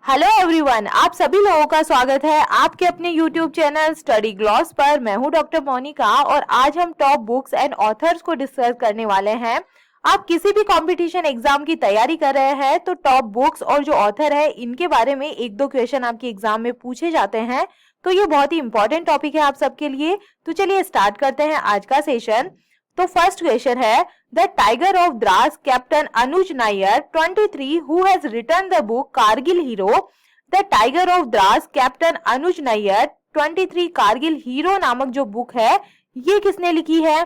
Hello everyone, आप सभी लोगों का स्वागत है आपके अपने यूट्यूब चैनल स्टडी ग्लॉस पर। मैं हूं डॉक्टर मोनिका और आज हम टॉप बुक्स एंड ऑथर्स को डिस्कस करने वाले हैं। आप किसी भी कंपटीशन एग्जाम की तैयारी कर रहे हैं तो टॉप बुक्स और जो ऑथर है इनके बारे में एक दो क्वेश्चन आपके एग्जाम में पूछे जाते हैं, तो ये बहुत ही इंपॉर्टेंट टॉपिक है आप सबके लिए। तो चलिए स्टार्ट करते हैं आज का सेशन। तो फर्स्ट क्वेश्चन है, the tiger of Dras captain Anuj Nair 23 who has written the book Kargil hero. The tiger of Dras captain Anuj Nair 23 Kargil hero नामक जो बुक है ये किसने लिखी है।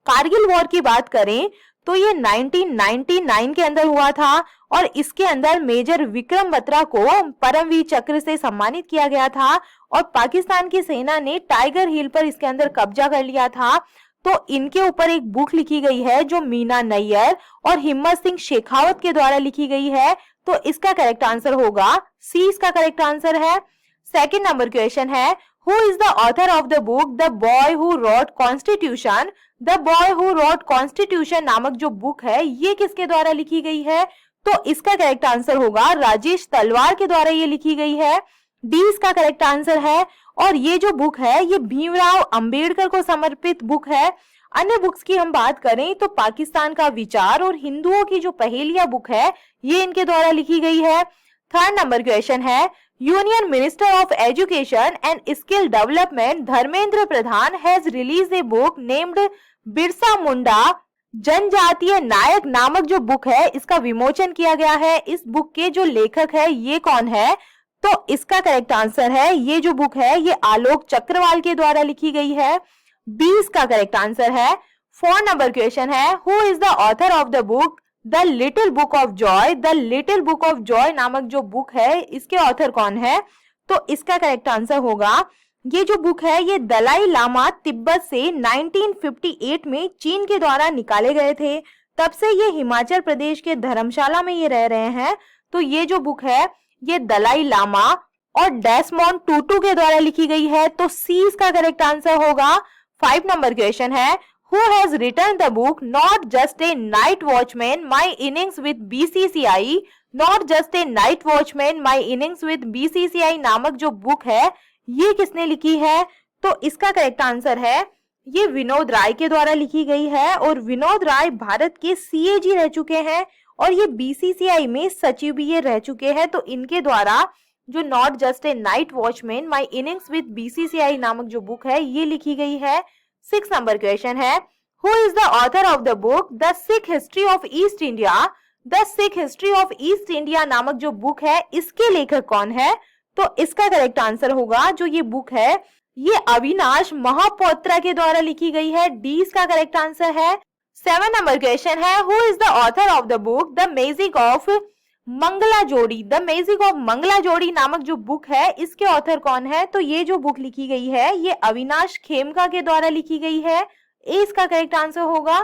कारगिल वॉर की बात करें तो ये 1999 के अंदर हुआ था और इसके अंदर मेजर विक्रम बत्रा को परमवीर चक्र से सम्मानित किया गया था और पाकिस्तान की सेना ने टाइगर हिल पर इसके अंदर कब्जा कर लिया था। तो इनके ऊपर एक बुक लिखी गई है जो मीना नैयर और हिम्मत सिंह शेखावत के द्वारा लिखी गई है। तो इसका करेक्ट आंसर होगा सी, इसका करेक्ट आंसर है। सेकंड नंबर क्वेश्चन है, who is the author of the book the boy who wrote constitution. The boy who wrote constitution नामक जो बुक है ये किसके द्वारा लिखी गई है। तो इसका करेक्ट आंसर होगा राजेश तलवार के द्वारा ये लिखी गई है। डी इसका करेक्ट आंसर है। और ये जो बुक है ये भीमराव अंबेडकर को समर्पित बुक है। अन्य बुक्स की हम बात करें तो पाकिस्तान का विचार और हिंदुओं की जो पहेलियां बुक है ये इनके द्वारा लिखी गई है। थर्ड नंबर क्वेश्चन है, union minister of education and skill development Dharmendra Pradhan has release a book named Birsa Munda Janjatiya Nayak नामक जो बुक है इसका विमोचन किया गया है। इस बुक के जो लेखक है ये कौन है। तो इसका करेक्ट आंसर है, ये जो बुक है ये आलोक चक्रवाल के द्वारा लिखी गई है। बी इसका करेक्ट आंसर है। 4 नंबर क्वेश्चन है, who is the author of the book the little book of Joy. The little book of Joy नामक जो बुक है इसके ऑथर कौन है। तो इसका करेक्ट आंसर होगा, ये जो बुक है ये दलाई लामा तिब्बत से 1958 में चीन के द्वारा निकाले गए थे। तब से ये हिमाचल प्रदेश के धर्मशाला में ये रह रहे हैं। तो ये जो बुक है ये दलाई लामा और डेस्मोंड टूटू के द्वारा लिखी गई है। तो सी इसका करेक्ट आंसर होगा। 5 नंबर क्वेश्चन है, who has written the book not just a night watchman my innings with BCCI. Not just a night watchman my innings with BCCI नामक जो बुक है ये किसने लिखी है। तो इसका करेक्ट आंसर है, ये विनोद राय के द्वारा लिखी गई है और विनोद राय भारत के सीएजी रह चुके हैं और ये बीसीसीआई में सचिव भी ये रह चुके हैं। तो इनके द्वारा जो not just a night watchman my innings with BCCI नामक जो बुक है ये लिखी गई है। 6 नंबर क्वेश्चन है, who is the author of the book the Sikh history of east India. The Sikh history of east India नामक जो बुक है इसके लेखक कौन है। तो इसका करेक्ट आंसर होगा, जो ये बुक है ये अविनाश महापात्रा के द्वारा लिखी गई है। डी इसका करेक्ट आंसर है। 7 नंबर क्वेश्चन है, who is the author of the book the magic of Mangalajodi. The magic of Mangla जोड़ी नामक जो बुक है इसके ऑथर कौन है। तो ये जो बुक लिखी गई है ये अविनाश खेमका के द्वारा लिखी गई है। ए इसका करेक्ट आंसर होगा।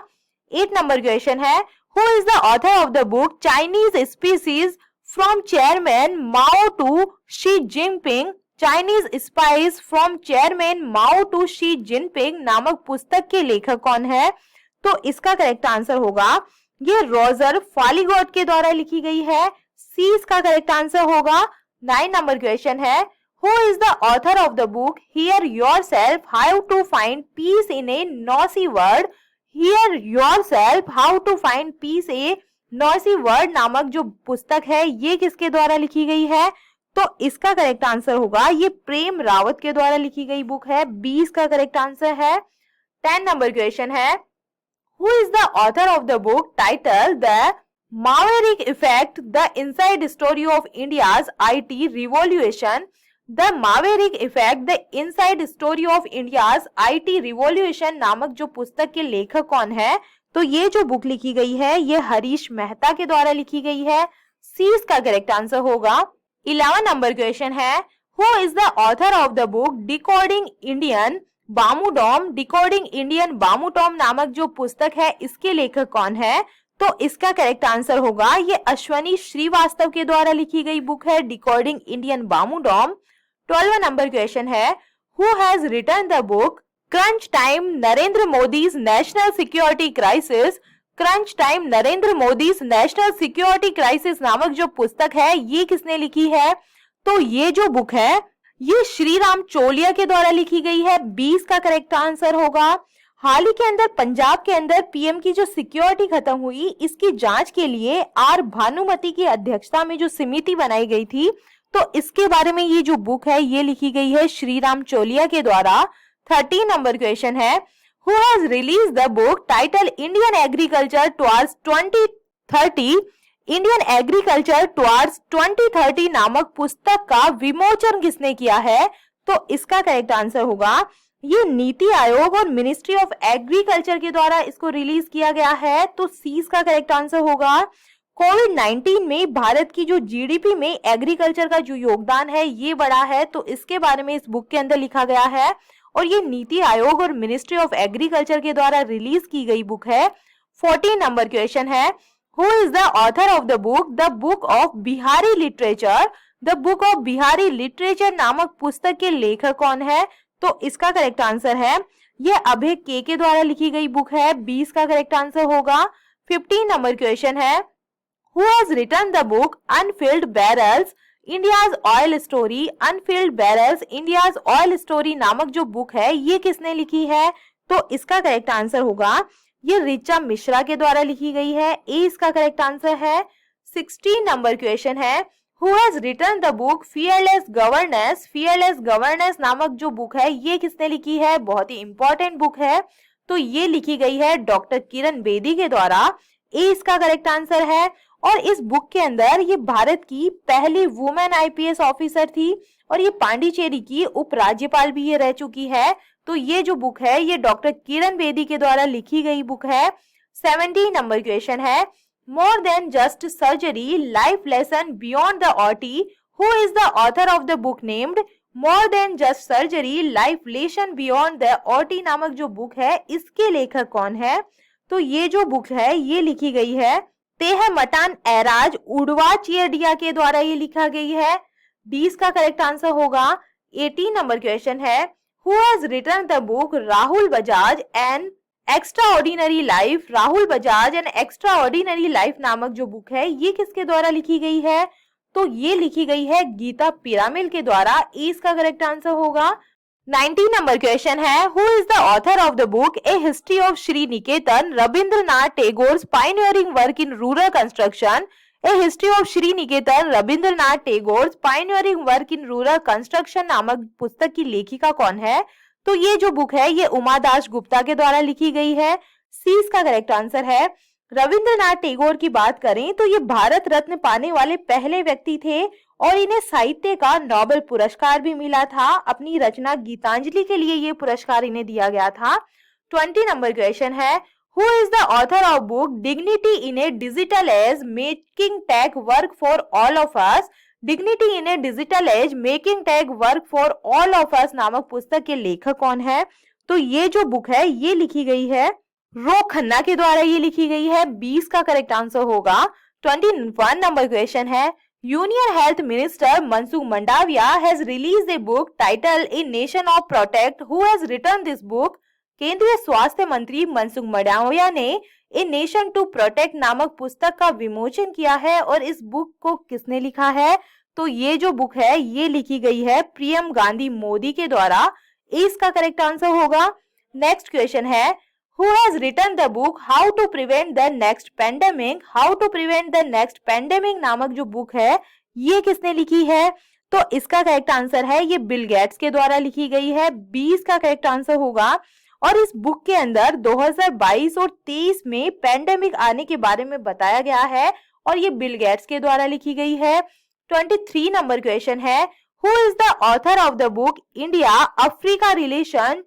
8 नंबर क्वेश्चन है, who is the author of the book Chinese species from chairman Mao to Xi Jinping. Chinese spice from chairman Mao to Xi Jinping नामक पुस्तक के लेखक कौन है। तो इसका करेक्ट आंसर होगा, ये रोजर फॉलीगॉट के द्वारा लिखी गई है। सी इसका करेक्ट आंसर होगा। 9 नंबर क्वेश्चन है, who is the author of the book hear yourself how to find peace in a noisy world. Hear yourself how to find peace a noisy world नामक जो पुस्तक है ये किसके द्वारा लिखी गई है। तो इसका करेक्ट आंसर होगा, ये प्रेम रावत के द्वारा लिखी गई बुक है। 20 का करेक्ट आंसर है। 10 नंबर क्वेश्चन है, who is the author of the book titled The Maverick Effect, The Inside Story of India's IT Revolution. The Maverick Effect, The Inside Story of India's IT Revolution नामक जो पुस्तक के लेखक कौन है। तो ये जो बुक लिखी गई है ये हरीश मेहता के द्वारा लिखी गई है। सी इसका करेक्ट आंसर होगा। 11 नंबर क्वेश्चन है, who is the author of the book Decoding Indian Babudom. Decoding Indian Babudom नामक जो पुस्तक है इसके लेखक कौन है। तो इसका करेक्ट आंसर होगा, ये अश्वनी श्रीवास्तव के द्वारा लिखी गई बुक है डिकोडिंग इंडियन बामूडॉम। 12 नंबर क्वेश्चन है, who has written the book crunch time Narendra Modi's national security crisis crunch time Narendra Modi national security crisis नामक जो पुस्तक है ये किसने लिखी है? तो ये जो बुक है ये श्री राम चोलिया के द्वारा लिखी गई है। 20 का करेक्ट आंसर होगा। हाल ही के अंदर पंजाब के अंदर पीएम की जो सिक्योरिटी खत्म हुई इसकी जांच के लिए आर भानुमति की अध्यक्षता में जो समिति बनाई गई थी, तो इसके बारे में ये जो बुक है ये लिखी गई है श्री राम चोलिया के द्वारा। 13 नंबर क्वेश्चन है, who has release the book title Indian agriculture towards 2030 Indian agriculture towards 2030 नामक पुस्तक का विमोचन किसने किया है? तो इसका करेक्ट आंसर होगा ये नीति आयोग और मिनिस्ट्री ऑफ एग्रीकल्चर के द्वारा इसको रिलीज किया गया है। तो सी इसका करेक्ट आंसर होगा। कोविड-19 में भारत की जो जीडीपी में एग्रीकल्चर का जो योगदान है ये बढ़ा है, तो इसके बारे में इस बुक के अंदर लिखा गया है और ये नीति आयोग और मिनिस्ट्री ऑफ एग्रीकल्चर के द्वारा रिलीज की गई बुक है। 14 नंबर क्वेश्चन है, who is the author of the book of Bihari literature? The book of Bihari literature नामक पुस्तक के लेखक कौन है? तो इसका करेक्ट आंसर है ये अभय के द्वारा लिखी गई बुक है। 20 का करेक्ट आंसर होगा। 15 नंबर क्वेश्चन है, who has written the book unfilled barrels India's oil story? Unfilled barrels India's oil story नामक जो बुक है ये किसने लिखी है? तो इसका करेक्ट आंसर होगा ये ऋचा मिश्रा के द्वारा लिखी गई है। ए इसका करेक्ट आंसर है। 16 नंबर क्वेश्चन है, who has written the book fearless governance? Fearless governance नामक जो बुक है ये किसने लिखी है? बहुत ही इंपॉर्टेंट बुक है, तो ये लिखी गई है डॉक्टर किरण बेदी के द्वारा। ए इसका करेक्ट आंसर है। और इस बुक के अंदर ये भारत की पहली वुमेन आईपीएस ऑफिसर थी और ये पांडिचेरी की उपराज्यपाल भी ये रह चुकी है। तो ये जो बुक है ये डॉक्टर किरण बेदी के द्वारा लिखी गई बुक है। 17 नंबर क्वेश्चन है, more than just surgery life lesson beyond the OT? Who is the author of the book named more than just surgery life lesson beyond the OT नामक जो बुक है इसके लेखक कौन है? तो ये जो बुक है ये लिखी गई है तेह मटान एराज उड़वा चियडिया के द्वारा ये लिखा गई है। 20 का करेक्ट आंसर होगा। 18 नंबर क्वेश्चन है, who has written the book Rahul Bajaj an extraordinary life? Rahul Bajaj an extraordinary life नामक जो बुक है ये किसके द्वारा लिखी गई है? तो ये लिखी गई है गीता पिरामिल के द्वारा। ए इसका करेक्ट आंसर होगा। 19 नंबर क्वेश्चन है, who is the author of the book A history of Shri Niketan Rabindranath Tagore's pioneering work in rural construction? A history of Shri Niketan Rabindranath Tagore's pioneering work in rural construction नामक पुस्तक की लेखिका कौन है? तो ये जो बुक है ये उमा दास गुप्ता के द्वारा लिखी गई है। सी इसका करेक्ट आंसर है। रविंद्रनाथ टैगोर की बात करें तो ये भारत रत्न पाने वाले पहले व्यक्ति थे और इन्हें साहित्य का नोबेल पुरस्कार भी मिला था। अपनी रचना गीतांजलि के लिए ये पुरस्कार इन्हें दिया गया था। 20 नंबर क्वेश्चन है, who is the author of book dignity in a digital age making tech work for all of us? Dignity in a digital age making tech work for all of us नामक पुस्तक के लेखक कौन है? तो ये जो बुक है ये लिखी गई है रो खन्ना के द्वारा ये लिखी गई है। 20 का करेक्ट आंसर होगा। 21 नंबर क्वेश्चन है, union health minister Mansukh Mandaviya has release a book title a nation of protect? Who has written this book? केंद्रीय स्वास्थ्य मंत्री मनसुख मंडाविया ने ए नेशन टू प्रोटेक्ट नामक पुस्तक का विमोचन किया है और इस बुक को किसने लिखा है? तो ये जो बुक है ये लिखी गई है प्रियम गांधी मोदी के द्वारा। इसका करेक्ट आंसर होगा। नेक्स्ट क्वेश्चन है, who has written the book how to prevent the next pandemic? How to prevent the next pandemic नामक जो बुक है ये किसने लिखी है? तो इसका करेक्ट आंसर है ये बिल गेट्स के द्वारा लिखी गई है। 20 का करेक्ट आंसर होगा। और इस बुक के अंदर 2022 और 23 में पेंडेमिक आने के बारे में बताया गया है और ये बिल गेट्स के द्वारा लिखी गई है। 23 नंबर क्वेश्चन है, who is the author of the book India Africa relation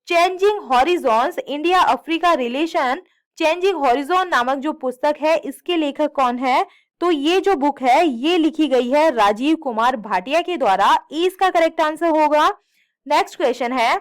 changing horizons? India Africa relation changing horizon नामक जो पुस्तक है इसके लेखक कौन है? तो ये जो बुक है ये लिखी गई है राजीव कुमार भाटिया के द्वारा। इसका करेक्ट आंसर होगा। नेक्स्ट क्वेश्चन है,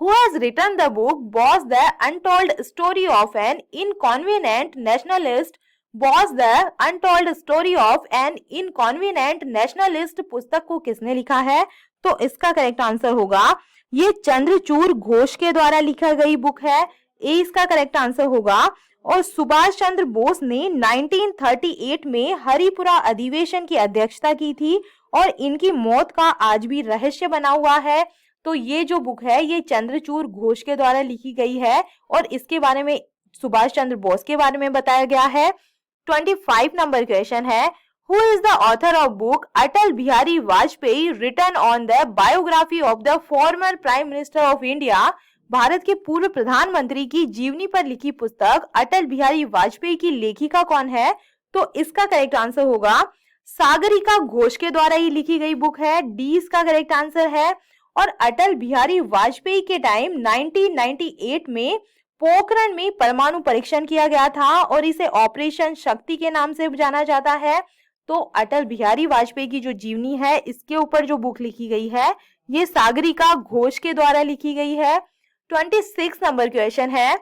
who has written the book Bose the untold story of an inconvenient nationalist? Bose the untold story of an inconvenient nationalist पुस्तक को किसने लिखा है? तो इसका करेक्ट आंसर होगा ये चंद्रचूड़ घोष के द्वारा लिखा गई बुक है। ए इसका करेक्ट आंसर होगा। और सुभाष चंद्र बोस ने 1938 में हरिपुरा अधिवेशन की अध्यक्षता की थी और इनकी मौत का आज भी रहस्य बना हुआ है। तो ये जो बुक है ये चंद्रचूड़ घोष के द्वारा लिखी गई है और इसके बारे में सुभाष चंद्र बोस के बारे में बताया गया है। 25 नंबर क्वेश्चन है, who is the author of book Atal Bihari Vajpayee written on the biography of the former prime minister of India. Bharat के पूर्व प्रधानमंत्री की जीवनी पर लिखी पुस्तक अटल बिहारी वाजपेयी की लेखिका कौन है? तो इसका करेक्ट आंसर होगा सागरिका घोष के द्वारा ही लिखी गई बुक है। डी इसका करेक्ट आंसर है। और अटल बिहारी वाजपेयी के टाइम 1998 में पोखरण में परमाणु परीक्षण किया गया था और इसे ऑपरेशन शक्ति के नाम से जाना जाता है। तो अटल बिहारी वाजपेयी की जो जीवनी है इसके ऊपर जो बुक लिखी गई है ये सागरिका घोष के द्वारा लिखी गई है। 26 नंबर क्वेश्चन है,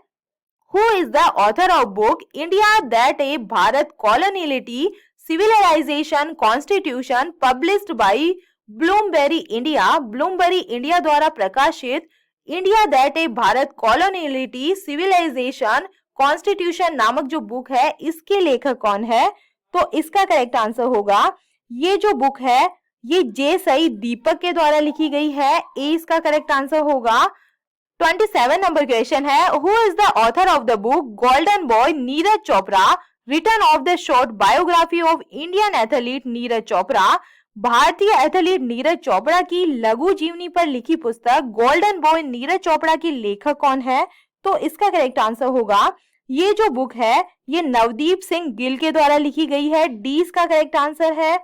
who is the author of book India that a Bharat coloniality civilisation constitution published by Bloomsbury India. Bloomsbury India द्वारा प्रकाशित India that a Bharat coloniality civilisation constitution नामक जो बुक है इसके लेखक कौन है? तो इसका करेक्ट आंसर होगा ये जो बुक है ये जे सई दीपक के द्वारा लिखी गई है। ए इसका करेक्ट आंसर होगा। 27 नंबर क्वेश्चन है, who is the author of the book golden boy Neeraj Chopra written of the short biography of Indian athlete Neeraj Chopra. भारतीय एथलीट नीरज चोपड़ा की लघु जीवनी पर लिखी पुस्तक गोल्डन बॉय नीरज चोपड़ा की लेखक कौन है? तो इसका करेक्ट आंसर होगा ये जो बुक है ये नवदीप सिंह गिल के द्वारा लिखी गई है। डी इसका करेक्ट आंसर है।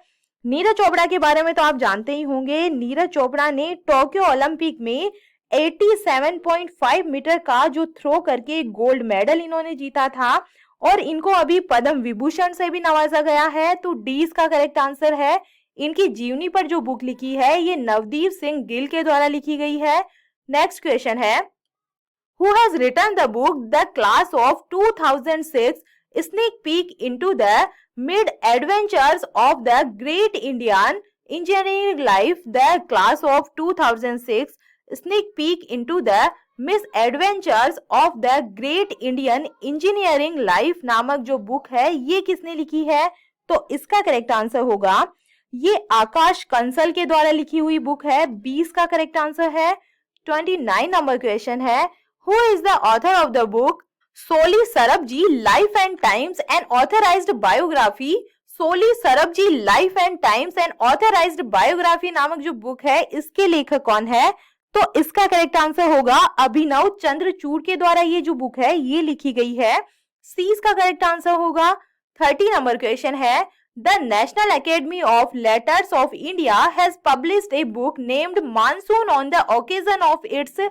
नीरज चोपड़ा के बारे में तो आप जानते ही होंगे। नीरज चोपड़ा ने टोक्यो ओलंपिक में 87.5 मीटर का जो थ्रो करके गोल्ड मेडल इन्होंने जीता था और इनको अभी पद्म विभूषण से भी नवाजा गया है। तो डी इसका करेक्ट आंसर है। इनकी जीवनी पर जो बुक लिखी है ये नवदीप सिंह गिल के द्वारा लिखी गई है। नेक्स्ट क्वेश्चन है, who has written the book The Class of 2006 Sneak Peek into the Mid-Adventures of the Great Indian Engineering Life। The Class of 2006 Sneak Peek into the Misadventures of the Great Indian Engineering Life नामक जो book है ये किसने लिखी है? तो इसका correct answer होगा ये आकाश कंसल के द्वारा लिखी हुई बुक है। 20 का करेक्ट आंसर है। 29 नंबर क्वेश्चन है, Who is the author of the book Soli Sarabji Life and Times and Authorized Biography? Soli Sarabji Life and Times and Authorized Biography नामक जो बुक है इसके लेखक कौन है? तो इसका करेक्ट आंसर होगा अभिनव चंद्रचूड़ के द्वारा ये जो बुक है ये लिखी गई है। सी इसका करेक्ट आंसर होगा। 30 नंबर क्वेश्चन है, The National Academy of Letters of India has published a book named Monsoon on the occasion of its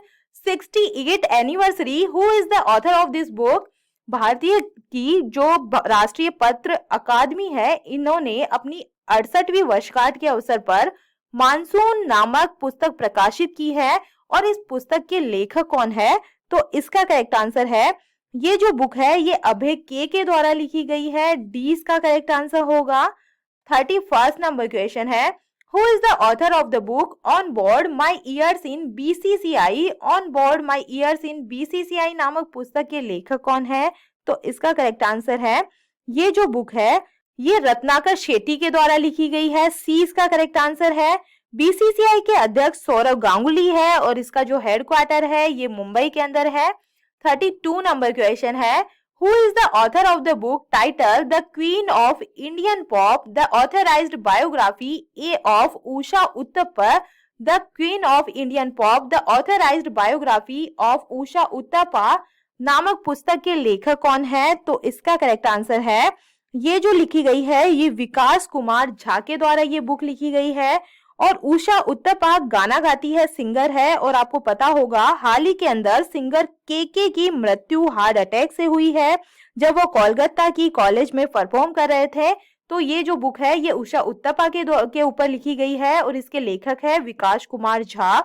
68th anniversary। Who is the author of this book? भारतीय की जो राष्ट्रीय पत्र अकादमी है इन्होंने अपनी 68वीं वर्षगांठ के अवसर पर मानसून नामक पुस्तक प्रकाशित की है और इस पुस्तक के लेखक कौन है? तो इसका करेक्ट आंसर है ये जो बुक है ये अभय के द्वारा लिखी गई है। डी इसका करेक्ट आंसर होगा। 31 नंबर क्वेश्चन है, Who is the author of the book On Board My Years in BCCI? On Board My Years in BCCI नामक पुस्तक के लेखक कौन है? तो इसका करेक्ट आंसर है ये जो बुक है ये रत्नाकर शेट्टी के द्वारा लिखी गई है। सी इसका करेक्ट आंसर है। बीसीसीआई के अध्यक्ष सौरव गांगुली है और इसका जो हेडक्वार्टर है ये मुंबई के अंदर है। 32 नंबर क्वेश्चन है, Who is the author of the book titled The Queen of Indian Pop? The authorized biography A of Usha Uttappa। The Queen of Indian Pop, The authorized biography of Usha Uttappa नामक पुस्तक के लेखक कौन है? तो इसका correct answer है ये जो लिखी गई है ये विकास कुमार झा के द्वारा ये बुक लिखी गई है। और उषा उत्तपा गाना गाती है, सिंगर है और आपको पता होगा हाल ही के अंदर सिंगर के की मृत्यु हार्ट अटैक से हुई है जब वो कोलकाता की कॉलेज में परफॉर्म कर रहे थे। तो ये जो बुक है ये उषा उत्तपा के ऊपर लिखी गई है और इसके लेखक है विकास कुमार झा।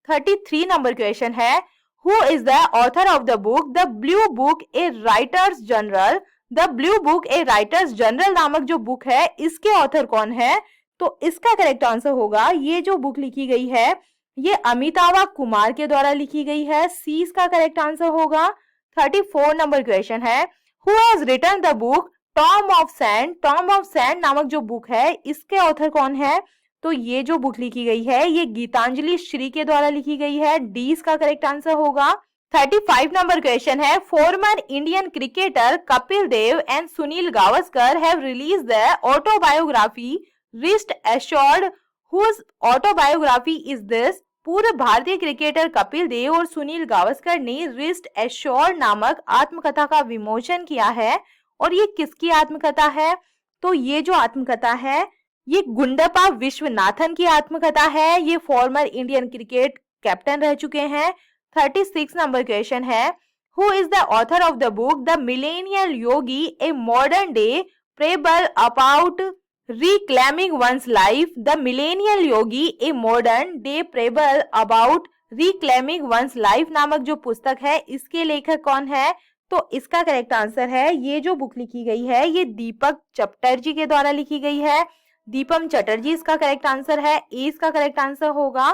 33 नंबर क्वेश्चन है, Who is the author of the book The Blue Book A Writer's Journal? The Blue Book A Writer's Journal नामक जो बुक है इसके ऑथर कौन है? तो इसका करेक्ट आंसर होगा ये जो बुक लिखी गई है ये अमितावा कुमार के द्वारा लिखी गई है। सी इसका करेक्ट आंसर होगा। 34 नंबर क्वेश्चन है, who has written the book tomb of sand? Tomb of sand नामक जो बुक है इसके ऑथर कौन है? तो ये जो बुक लिखी गई है ये गीतांजलि श्री के द्वारा लिखी गई है। डी इसका करेक्ट आंसर होगा। 35 नंबर क्वेश्चन है, former Indian cricketer Kapil Dev and Sunil Gavaskar have release the autobiography wrist assured, whose autobiography is this? पूर्व भारतीय क्रिकेटर कपिल देव और सुनील गावस्कर ने रिस्ट एश्योर्ड नामक आत्मकथा का विमोचन किया है और ये किसकी आत्मकथा है? तो ये जो आत्मकथा है ये गुंडप्पा विश्वनाथन की आत्मकथा है। ये फॉर्मर इंडियन क्रिकेट कैप्टन रह चुके हैं। 36 नंबर क्वेश्चन है, who is the author of the book the millennial Yogi a modern day प्रेबल about reclaiming one's life? The millennial Yogi a modern day प्रेबल about reclaiming one's life नामक जो पुस्तक है इसके लेखक कौन है? तो इसका करेक्ट आंसर है, ये जो बुक लिखी गई है ये दीपक चटर्जी के द्वारा लिखी गई है। दीपम चटर्जी इसका करेक्ट आंसर है। ए इसका करेक्ट आंसर होगा।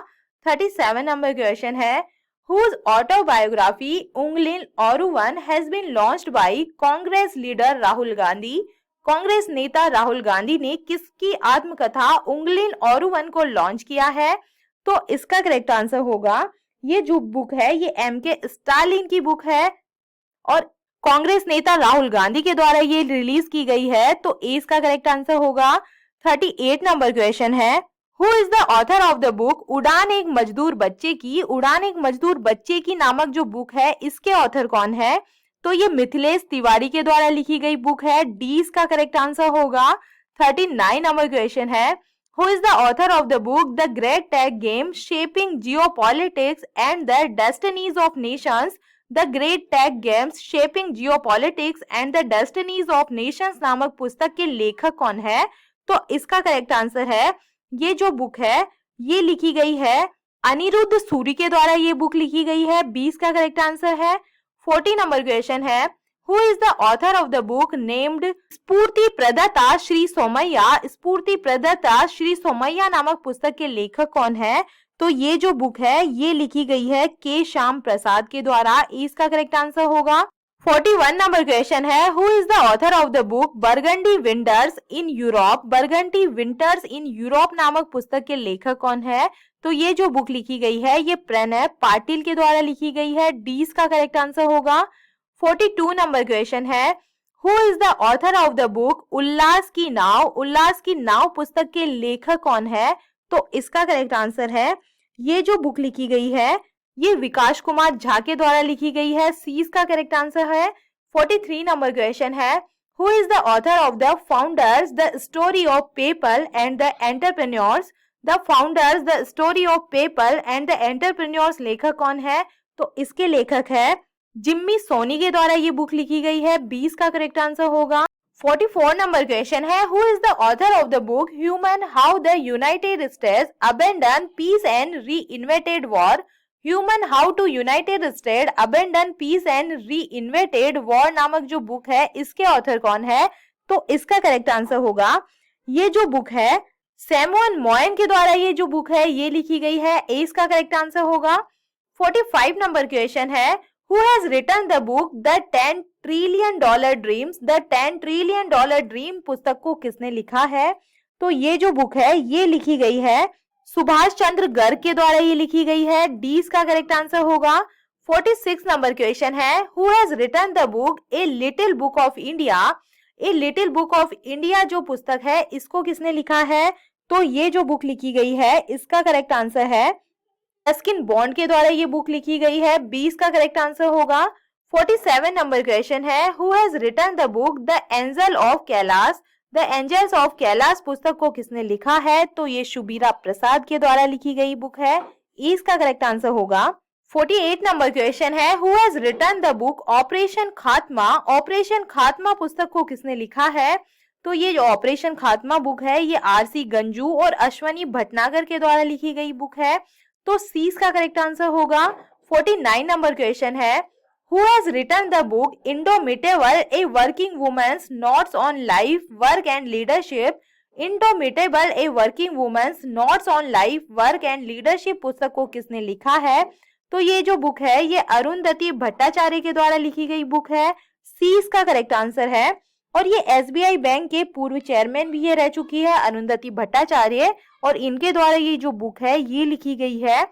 37 नंबर क्वेश्चन है, whose autobiography उंगलिन औरुवन has been launched by Congress leader Rahul Gandhi? Congress नेता राहुल गांधी ने किसकी आत्मकथा उंगलिन औरुवन को लॉन्च किया है? तो इसका करेक्ट आंसर होगा, ये जो बुक है ये एम.के. स्टालिन की बुक है और कांग्रेस नेता राहुल गांधी के द्वारा ये रिलीज की गई है। तो ए इसका करेक्ट आंसर होगा। 38 नंबर क्वेश्चन है, who is the author of the book उड़ान एक मजदूर बच्चे की? उड़ान एक मजदूर बच्चे की नामक जो बुक है इसके ऑथर कौन है? तो ये मिथिलेश तिवारी के द्वारा लिखी गई बुक है। डी इसका करेक्ट आंसर होगा। 39 नंबर क्वेश्चन है, who is the author of the book the great tag game shaping geopolitics and the destinies of nations? The great tag games shaping geopolitics and the destinies of nations नामक पुस्तक के लेखक कौन है? तो इसका correct answer है, ये जो बुक है ये लिखी गई है अनिरुद्ध सूरी के द्वारा ये बुक लिखी गई है। 20 का करेक्ट आंसर है। 40 नंबर क्वेश्चन है, who is the author of the book named स्फूर्ति प्रदाता श्री सोमैया? स्फूर्ति प्रदाता श्री सोमैया नामक पुस्तक के लेखक कौन है? तो ये जो बुक है ये लिखी गई है के श्याम प्रसाद के द्वारा। इसका करेक्ट आंसर होगा। 41 नंबर क्वेश्चन है, who is the author of the book burgundy winters in Europe? Burgundy winters in Europe नामक पुस्तक के लेखक कौन है? तो ये जो बुक लिखी गई है ये प्रणय पाटिल के द्वारा लिखी गई है। डी इसका करेक्ट आंसर होगा। 42 नंबर क्वेश्चन है, who is the author of the book Ullas ki Naav? उल्लास की नाव पुस्तक के लेखक कौन है? तो इसका करेक्ट आंसर है, ये जो बुक लिखी गई है ये विकास कुमार झा के द्वारा लिखी गई है। सी इसका करेक्ट आंसर है। 43 नंबर क्वेश्चन है, who is the author of the founders the story of PayPal and the entrepreneurs? The founders the story of PayPal and the entrepreneurs लेखक कौन है? तो इसके लेखक है जिम्मी सोनी के द्वारा ये बुक लिखी गई है। 20 का करेक्ट आंसर होगा। 44 नंबर क्वेश्चन है, who is the author of the book humane how the United States abandon peace and reinvented war? Humane how to United State abandon peace and reinvented war नामक जो book है इसके author कौन है? तो इसका correct answer होगा, ये जो बुक है सैमुअल मोयन के द्वारा ये जो बुक है ये लिखी गई है। ए इसका करेक्ट आंसर होगा। 45 नंबर क्वेश्चन है, who has written the book the 10 trillion dollar dreams? The 10 trillion dollar dream पुस्तक को किसने लिखा है? तो ये जो बुक है ये लिखी गई है सुभाष चंद्र गर्ग के द्वारा ये लिखी गई है। डी इसका करेक्ट आंसर होगा। 46 नंबर क्वेश्चन है, who has written the book a little book of India? A little book of India जो पुस्तक है इसको किसने लिखा है? तो ये जो बुक लिखी गई है इसका करेक्ट आंसर है रस्किन बॉन्ड के द्वारा ये बुक लिखी गई है। 20 का करेक्ट आंसर होगा। 47 नंबर क्वेश्चन है, who has written the book the angel of Kailash? The angels of Kailash पुस्तक को किसने लिखा है? तो ये शुभीरा प्रसाद के द्वारा लिखी गई बुक है। इसका करेक्ट आंसर होगा। 48 नंबर क्वेश्चन है, who has written the book operation Khatma? Operation Khatma पुस्तक को किसने लिखा है? तो ये जो ऑपरेशन खात्मा बुक है ये आर.सी. गंजू और अश्वनी भटनागर के द्वारा लिखी गई बुक है। तो सी का करेक्ट आंसर होगा। 49 नंबर क्वेश्चन है, Who has written the book Indomitable, a working woman's notes on life, work and leadership? Indomitable, a working woman's notes on life, work and leadership पुस्तक को किसने लिखा है? तो ये जो बुक है ये अरुंधति भट्टाचार्य के द्वारा लिखी गई बुक है। सी इसका करेक्ट आंसर है। और ये एसबीआई बैंक के पूर्व चेयरमैन भी ये रह चुकी है, अरुंधति भट्टाचार्य, और इनके द्वारा ये जो बुक है ये लिखी गई है।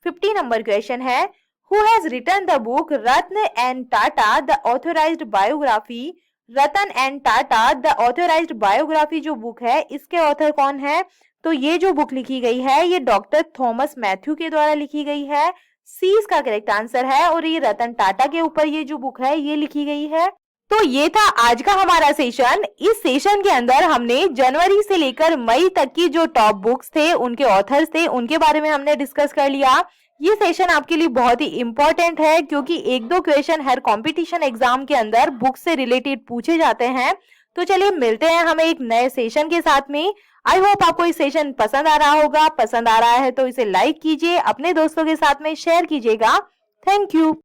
50 नंबर क्वेश्चन है, who has written the book Ratan and Tata the authorised biography. Ratan and Tata the authorised biography जो बुक है इसके ऑथर कौन है? तो ये जो बुक लिखी गई है ये डॉक्टर थॉमस मैथ्यू के द्वारा लिखी गई है। सी इसका करेक्ट आंसर है। और ये रतन टाटा के ऊपर ये जो बुक है ये लिखी गई है। तो ये था आज का हमारा सेशन। इस सेशन के अंदर हमने जनवरी से लेकर मई तक की जो टॉप बुक्स थे, उनके ऑथर्स थे, उनके बारे में हमने डिस्कस कर लिया। ये सेशन आपके लिए बहुत ही इंपॉर्टेंट है क्योंकि एक दो क्वेश्चन हर कंपटीशन एग्जाम के अंदर बुक से रिलेटेड पूछे जाते हैं। तो चलिए मिलते हैं हमें एक नए सेशन के साथ में। आई होप आपको इस सेशन पसंद आ रहा होगा। पसंद आ रहा है तो इसे लाइक कीजिए, अपने दोस्तों के साथ में शेयर कीजिएगा। Thank you.